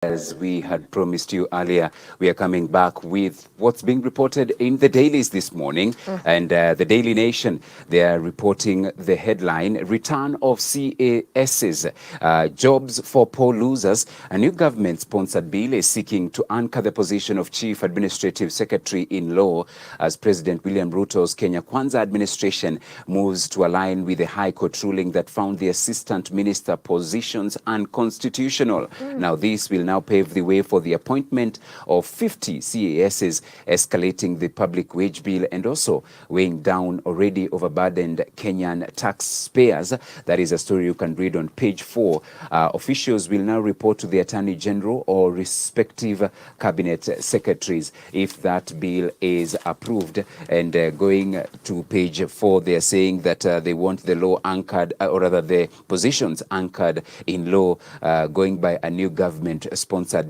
As we had promised you earlier, we are coming back with what's being reported in the dailies this morning. And the Daily Nation, they are reporting the headline, Return of CASs, Jobs for Poor Losers. A new government-sponsored bill is seeking to anchor the position of Chief Administrative Secretary in law as President William Ruto's Kenya Kwanza administration moves to align with the High Court ruling that found the Assistant Minister positions unconstitutional. Now, this will now pave the way for the appointment of 50 CASs, escalating the public wage bill and also weighing down already overburdened Kenyan taxpayers. That is a story you can read on page 4. Officials will now report to the Attorney General or respective cabinet secretaries if that bill is approved. And going to page 4, they are saying that they want the law anchored, or rather the positions anchored in law, going by a new government-sponsored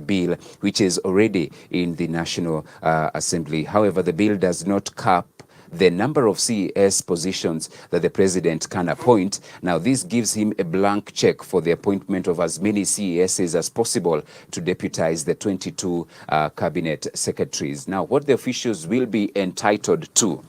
bill, which is already in the National Assembly. However, the bill does not cap the number of CES positions that the president can appoint. Now, this gives him a blank check for the appointment of as many CESs as possible to deputize the 22 cabinet secretaries. Now, what the officials will be entitled to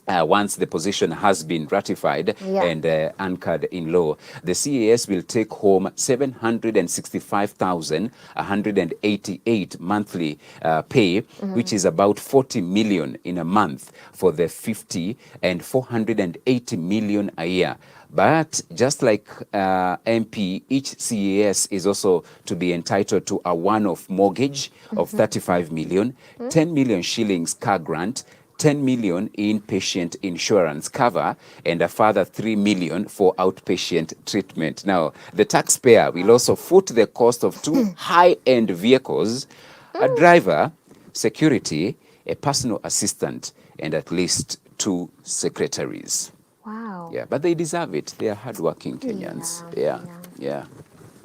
once the position has been ratified and anchored in law, the CAS will take home 765,188 monthly pay, which is about 40 million in a month for the 50 and 480 million a year. But just like MP, each CAS is also to be entitled to a one-off mortgage of 35 million, 10 million shillings car grant, 10 million inpatient insurance cover, and a further 3 million for outpatient treatment. Now, the taxpayer will also foot the cost of 2 high-end vehicles, a driver, security, a personal assistant, and at least 2 secretaries. Wow. Yeah, but they deserve it. They are hardworking Kenyans. Yeah.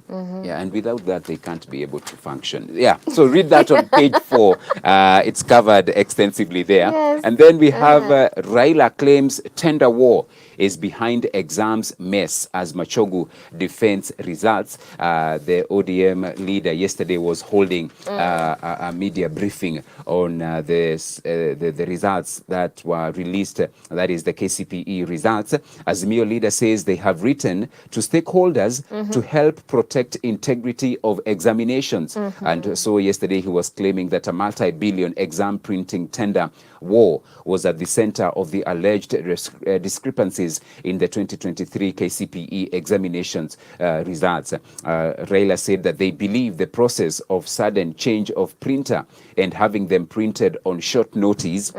Yeah, and without that, they can't be able to function. Yeah, so read that on page 4. It's covered extensively there. Yes. And then we have Raila claims tender war is behind exams mess as Machogu defends results. The ODM leader yesterday was holding a media briefing on the results that were released, that is the KCPE results. Azimio leader says they have written to stakeholders to help protect integrity of examinations. And so yesterday he was claiming that a multi-billion exam printing tender war was at the center of the alleged discrepancies in the 2023 KCPE examinations results. Raila said that they believe the process of sudden change of printer and having them printed on short notice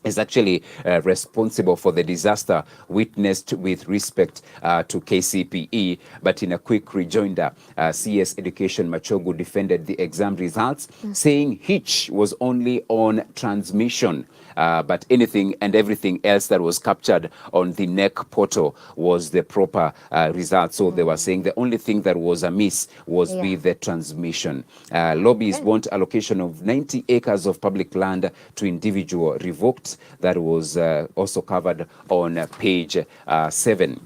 is actually responsible for the disaster witnessed with respect to KCPE. But in a quick rejoinder, CS Education Machogu defended the exam results, saying hitch was only on transmission. But anything and everything else that was captured on the NEC portal was the proper result. So they were saying the only thing that was amiss was with the transmission. Lobbies want allocation of 90 acres of public land to individual revoked. That was also covered on page 7.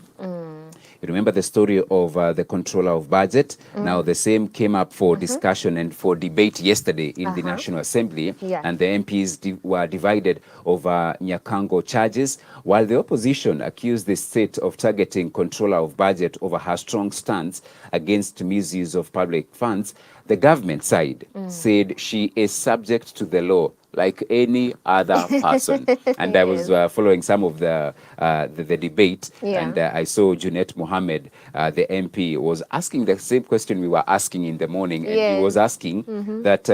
You remember the story of the controller of budget? Now, the same came up for discussion and for debate yesterday in the National Assembly, and the MPs were divided over Nyakango charges, while the opposition accused the state of targeting controller of budget over her strong stance against misuse of public funds. The government side said she is subject to the law like any other person. And I was following some of the debate, and I saw Junet Mohammed, the MP, was asking the same question we were asking in the morning, and he was asking that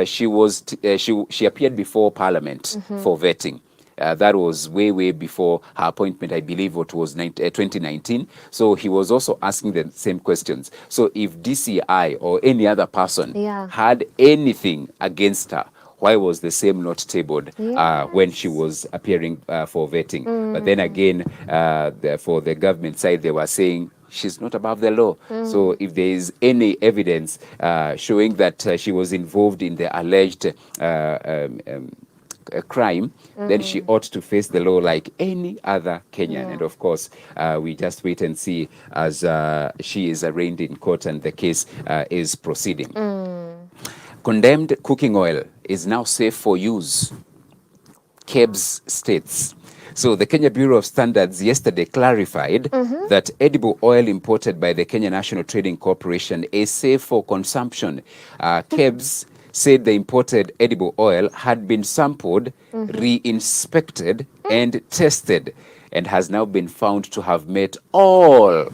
she appeared before Parliament for vetting. That was way before her appointment. I believe it was 2019. So he was also asking the same questions. So if DCI or any other person had anything against her, why was the same not tabled when she was appearing for vetting? But then again, for the government side, they were saying she's not above the law. So if there is any evidence showing that she was involved in the alleged crime, then she ought to face the law like any other Kenyan. And of course, we just wait and see as she is arraigned in court and the case is proceeding. Condemned cooking oil is now safe for use, KEBS states. So the Kenya Bureau of Standards yesterday clarified that edible oil imported by the Kenya National Trading Corporation is safe for consumption. KEBS said the imported edible oil had been sampled, re-inspected, and tested, and has now been found to have met all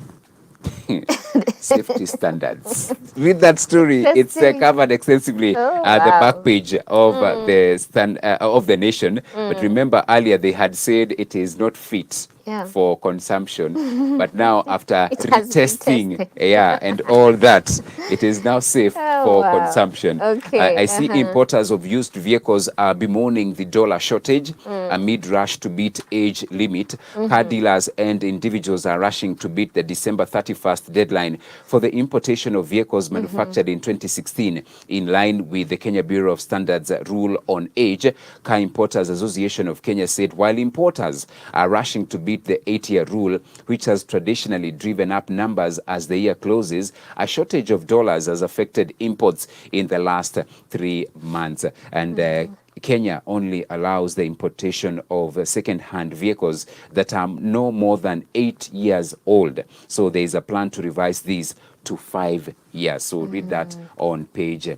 safety standards. Read that story. It's covered extensively at the back page of of the Nation. But remember, earlier they had said it is not fit for consumption, but now after retesting, and all that, it is now safe for consumption. I see importers of used vehicles are bemoaning the dollar shortage amid rush to beat age limit. Car dealers and individuals are rushing to beat the December 31st deadline for the importation of vehicles manufactured in 2016, in line with the Kenya Bureau of Standards rule on age. Car Importers Association of Kenya said while importers are rushing to beat the 8-year rule, which has traditionally driven up numbers as the year closes, a shortage of dollars has affected imports in the last 3 months. And Kenya only allows the importation of second-hand vehicles that are no more than 8 years old. So there is a plan to revise these to 5 years. So read that on page.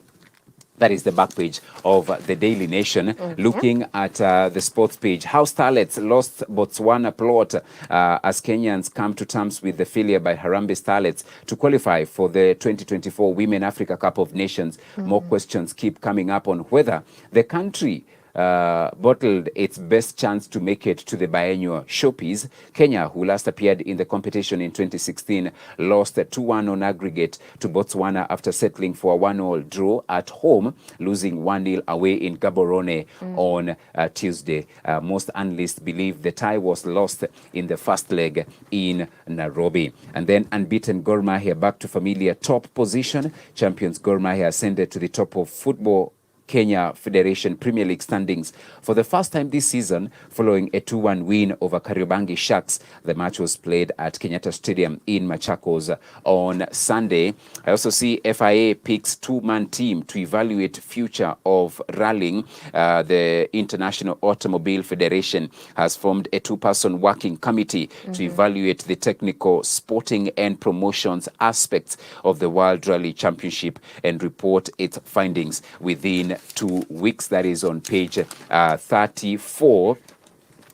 That is the back page of the Daily Nation. Looking at the sports page, how Starlets lost Botswana plot as Kenyans come to terms with the failure by Harambee Starlets to qualify for the 2024 Women Africa Cup of Nations. More questions keep coming up on whether the country bottled its best chance to make it to the biennial showpiece. Kenya, who last appeared in the competition in 2016, lost 2-1 on aggregate to Botswana after settling for a 1-1 draw at home, losing 1-0 away in Gaborone on Tuesday. Most analysts believe the tie was lost in the first leg in Nairobi. And then unbeaten Gor Mahia back to familiar top position. Champions Gor Mahia ascended to the top of Football Kenya Federation Premier League standings for the first time this season, following a 2-1 win over Kariobangi Sharks. The match was played at Kenyatta Stadium in Machakos on Sunday. I also see FIA picks 2-man team to evaluate future of rallying. The International Automobile Federation has formed a 2-person working committee to evaluate the technical, sporting and promotions aspects of the World Rally Championship and report its findings within 2 weeks. That is on page 34.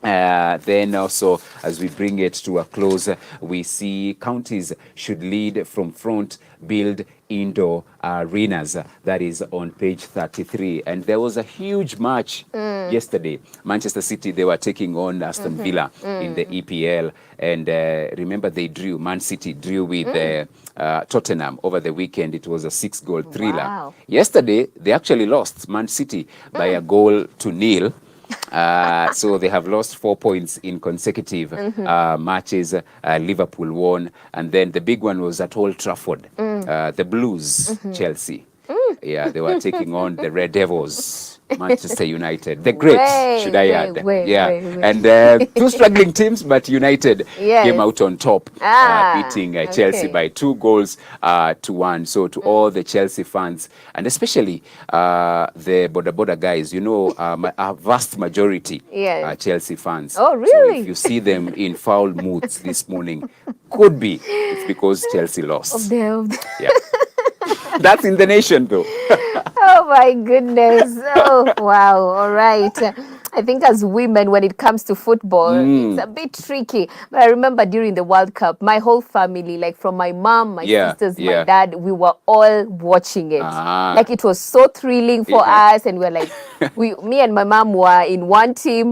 Then also, as we bring it to a close, we see counties should lead from front, build indoor arenas. That is on page 33. And there was a huge match yesterday. Manchester City, they were taking on Aston Villa in the EPL. And remember, they drew. Man City drew with Tottenham over the weekend. It was a 6-goal thriller. Wow. Yesterday, they actually lost Man City by 1-0. So they have lost 4 points in consecutive matches. Liverpool won, and then the big one was at Old Trafford. The Blues, Chelsea. Yeah, they were taking on the Red Devils, Manchester United. The great, should I add? And 2 struggling teams, but United came out on top, beating Chelsea by 2-1. So to all the Chelsea fans, and especially the Boda guys, you know, a vast majority are Chelsea fans. Oh, really? So if you see them in foul moods this morning, could be it's because Chelsea lost. Yeah. That's in the Nation, though. Oh, my goodness. Oh, wow. All right. I think as women, when it comes to football, it's a bit tricky. But I remember during the World Cup, my whole family, like from my mom, my sisters, my dad, we were all watching it. Like it was so thrilling for us. And we're like, me and my mom were in one team.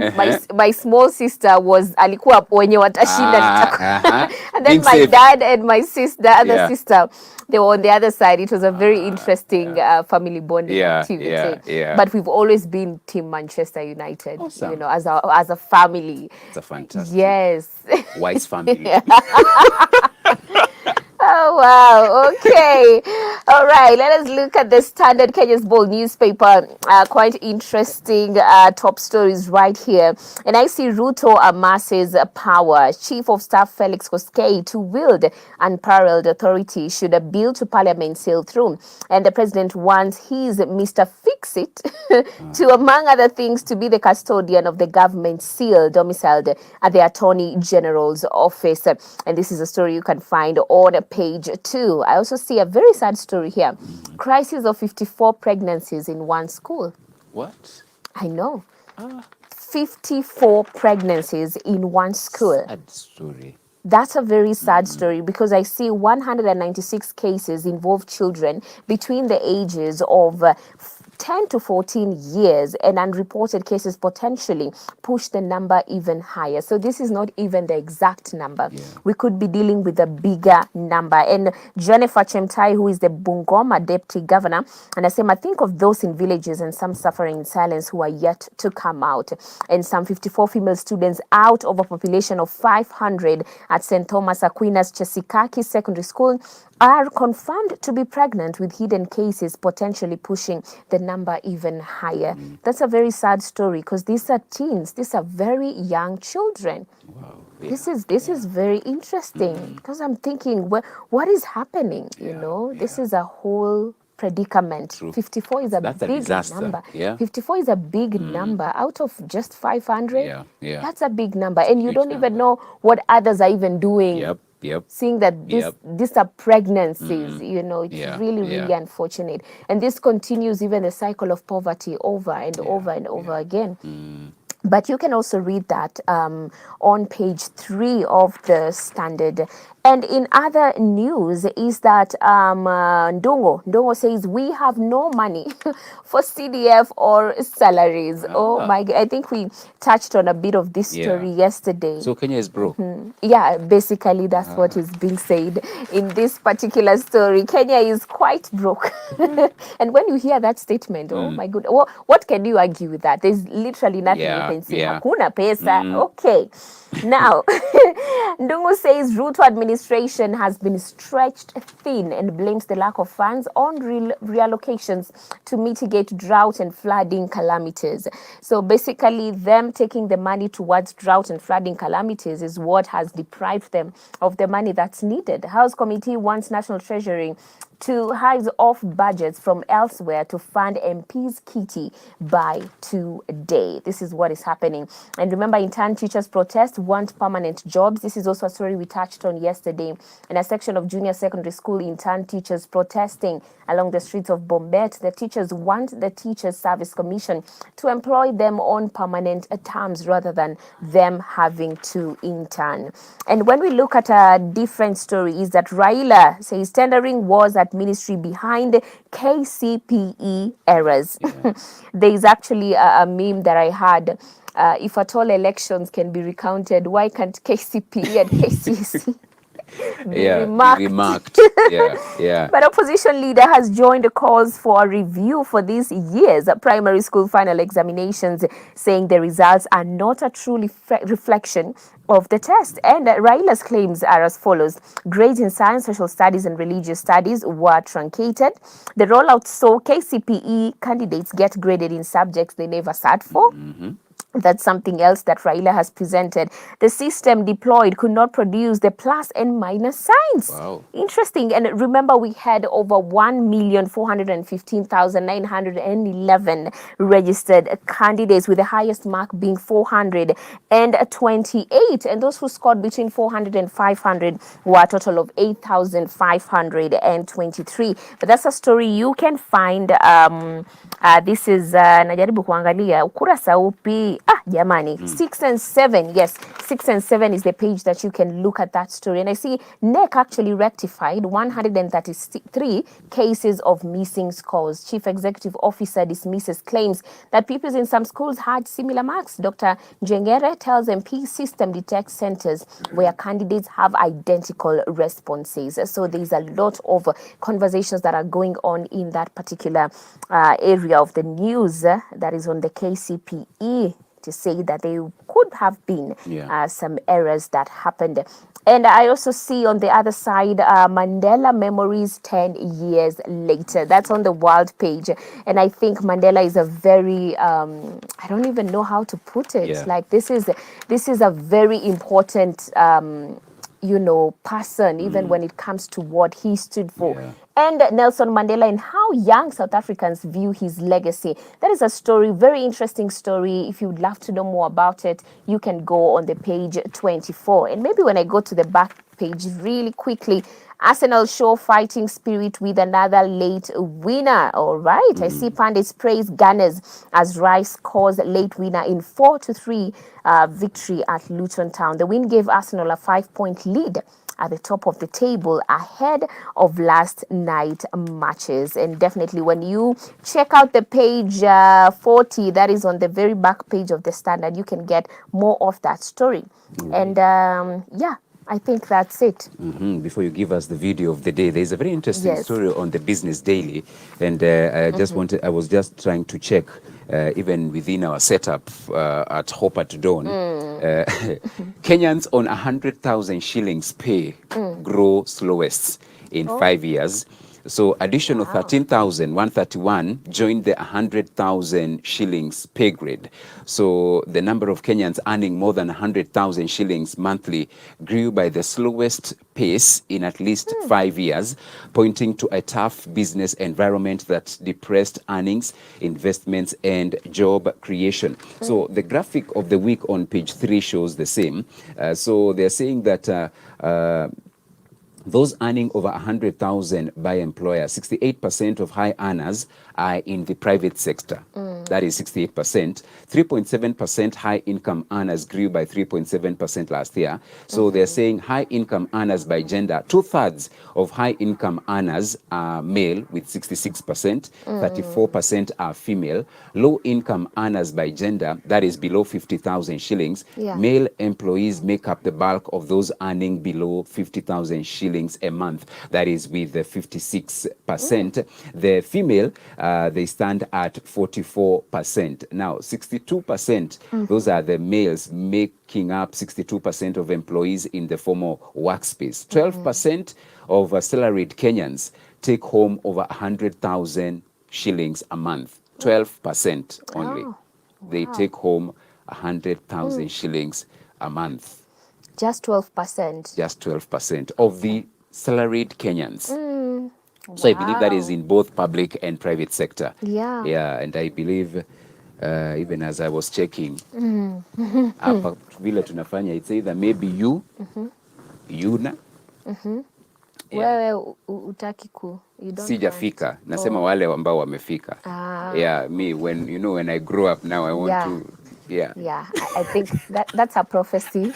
My small sister was alikuwa wenye watashinda. And then my dad and my sister, other sister, they were on the other side. It was a very interesting family bonding activity. But we've always been Team Manchester United. Awesome. You know, as a family. It's a fantastic. Yes. Wise family. Oh, wow. Okay. All right. Let us look at the Standard Kenya's Bold newspaper. Quite interesting top stories right here. And I see Ruto amasses power. Chief of Staff Felix Koskei to wield unparalleled authority should a bill to parliament sail through. And the president wants his Mr. Fix-It to, among other things, to be the custodian of the government seal domiciled at the Attorney General's office. And this is a story you can find on page 2. I also see a very sad story here. Crisis of 54 pregnancies in one school. What? I know. 54 pregnancies in one school. Sad story. That's a very sad story because I see 196 cases involve children between the ages of 10 to 14 years, and unreported cases potentially push the number even higher. So this is not even the exact number. Yeah. We could be dealing with a bigger number. And Jennifer Chemtai, who is the Bungoma deputy governor, and I say, I think of those in villages and some suffering in silence who are yet to come out. And some 54 female students out of a population of 500 at St. Thomas Aquinas Chesikaki Secondary School are confirmed to be pregnant, with hidden cases potentially pushing the number even higher. That's a very sad story because these are teens. These are very young children. Wow. Yeah. This is very interesting because I'm thinking, what is happening? You know, this is a whole predicament. True. 54 is a That's big a disaster. number. Yeah. 54 is a big number out of just 500. Yeah. Yeah. That's a big number, and you Huge don't even number. know what others are even doing. Yep. Yep. Seeing that these are pregnancies, you know, it's Yeah, really unfortunate. And this continues even the cycle of poverty over and over and over again. But you can also read that on page 3 of the Standard. And in other news is that Ndongo says we have no money for CDF or salaries. Oh my God. I think we touched on a bit of this story yesterday. So Kenya is broke. Yeah, basically that's what is being said in this particular story. Kenya is quite broke. And when you hear that statement, oh my goodness, what can you argue with that? There's literally nothing you can say. Hakuna pesa. Okay. Now, Ndungu says Ruto administration has been stretched thin and blames the lack of funds on reallocations to mitigate drought and flooding calamities. So basically, them taking the money towards drought and flooding calamities is what has deprived them of the money that's needed. House Committee wants National Treasury to hide off budgets from elsewhere to fund MP's kitty by today. This is what is happening. And remember, intern teachers protest want permanent jobs. This is also a story we touched on yesterday. In a section of junior secondary school, intern teachers protesting along the streets of Bombet. The teachers want the Teachers Service Commission to employ them on permanent terms rather than them having to intern. And when we look at a different story, is that Raila says tendering was at ministry behind KCPE errors. There is actually a meme that I had. If at all elections can be recounted, why can't KCPE and KCSE be remarked? But opposition leader has joined the calls for a review for this year's primary school final examinations, saying the results are not a true reflection of the test. And Raila's claims are as follows. Grades in science, social studies, and religious studies were truncated. The rollout saw KCPE candidates get graded in subjects they never sat for. That's something else that Raila has presented. The system deployed could not produce the plus and minus signs. Wow. Interesting. And remember, we had over 1,415,911 registered candidates, with the highest mark being 428. And those who scored between 400 and 500 were a total of 8,523. But that's a story you can find. This is najaribu kuangalia ukurasa upi. Jamani, 6 and 7. Yes, 6 and 7 is the page that you can look at that story. And I see NEC actually rectified 133 cases of missing scores. Chief Executive Officer dismisses claims that pupils in some schools had similar marks. Dr. Njengere tells MP system detects centers where candidates have identical responses. So there's a lot of conversations that are going on in that particular area of the news that is on the KCPE to say that there could have been Yeah. some errors that happened. And I also see on the other side, Mandela Memories 10 years later. That's on the world page. And I think Mandela is a very, I don't even know how to put it. Yeah. Like this is a very important, person, even when it comes to what he stood for. Yeah. And Nelson Mandela and how young South Africans view his legacy. That is a story, very interesting story. If you would love to know more about it, you can go on the page 24. And maybe when I go to the back page really quickly, Arsenal show fighting spirit with another late winner. All right. I see Pandits praise Gunners as Rice scores late winner in 4-3 victory at Luton Town. The win gave Arsenal a 5-point lead at the top of the table ahead of last night matches. And definitely when you check out the page 40, that is on the very back page of the Standard, you can get more of that story. And yeah, I think that's it. Before you give us the video of the day, there's a very interesting Yes. story on the Business Daily, and I was just trying to check, even within our setup at Hope at Dawn, Kenyans on 100,000 shillings pay grow slowest in 5 years. So addition of 13,131 joined the 100,000 shillings pay grade. So the number of Kenyans earning more than 100,000 shillings monthly grew by the slowest pace in at least 5 years, pointing to a tough business environment that depressed earnings, investments, and job creation. So the graphic of the week on page 3 shows the same. So they're saying that those earning over 100,000 by employer, 68% of high earners are in the private sector. That is 68%. 3.7% high income earners grew by 3.7% last year. So they're saying high income earners by gender, 2/3 of high income earners are male with 66%, 34% are female. Low income earners by gender, that is below 50,000 shillings. Yeah. Male employees make up the bulk of those earning below 50,000 shillings a month. That is with 56%. The female, they stand at 44%. Now, 62%, those are the males making up 62% of employees in the formal workspace. 12% of salaried Kenyans take home over 100,000 shillings a month. 12% only. Oh, They take home 100,000 shillings a month. just 12%. Just 12% of the salaried Kenyans. So I believe that is in both public and private sector. Yeah. Yeah, and I believe even as I was checking, hapa vile tunafanya, it's either maybe you, Yuna. Wewe utaki you don't Sijafika. want. Nasema wale ambao wamefika. Yeah, me, when I grow up now, I want Yeah. to, yeah. Yeah, I think that's a prophecy.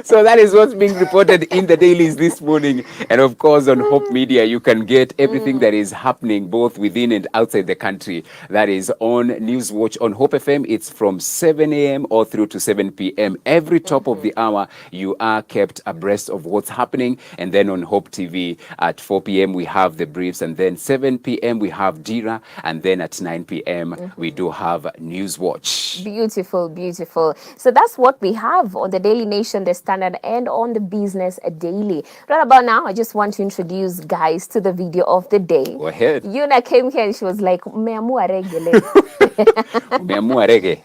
So that is what's being reported in the dailies this morning. And of course, on Hope Media, you can get everything that is happening both within and outside the country. That is on Newswatch on Hope FM. It's from 7 a.m. or through to 7 p.m. Every top of the hour, you are kept abreast of what's happening. And then on Hope TV at 4 p.m., we have the briefs. And then 7 p.m., we have Dira. And then at 9 p.m., we do have Newswatch. Beautiful, beautiful. So that's what we have on the Daily Nation, the Standard, and on the Business Daily. Right about now, I just want to introduce guys to the video of the day. Go ahead. Yuna came here and she was like, "Umeamua reggae." Umeamua reggae.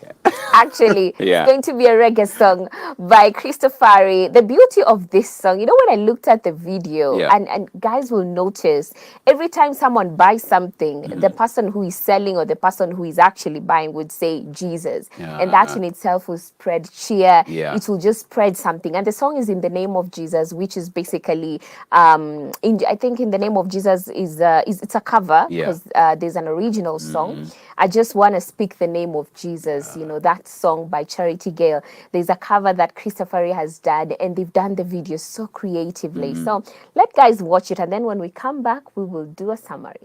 Actually, Yeah. it's going to be a reggae song by Christopher. The beauty of this song, when I looked at the video, Yeah. and guys will notice every time someone buys something, the person who is selling or the person who is actually buying would say Jesus. Yeah. And that in itself will spread cheer. Yeah. It will just spread something. And the song is in the name of Jesus, which is basically, I think in the name of Jesus is it's a cover Yeah. because there's an original song. I just want to speak the name of Jesus, that song by Charity Gale. There's a cover that Christopher has done, and they've done the video so creatively. So let guys watch it, and then when we come back, we will do a summary.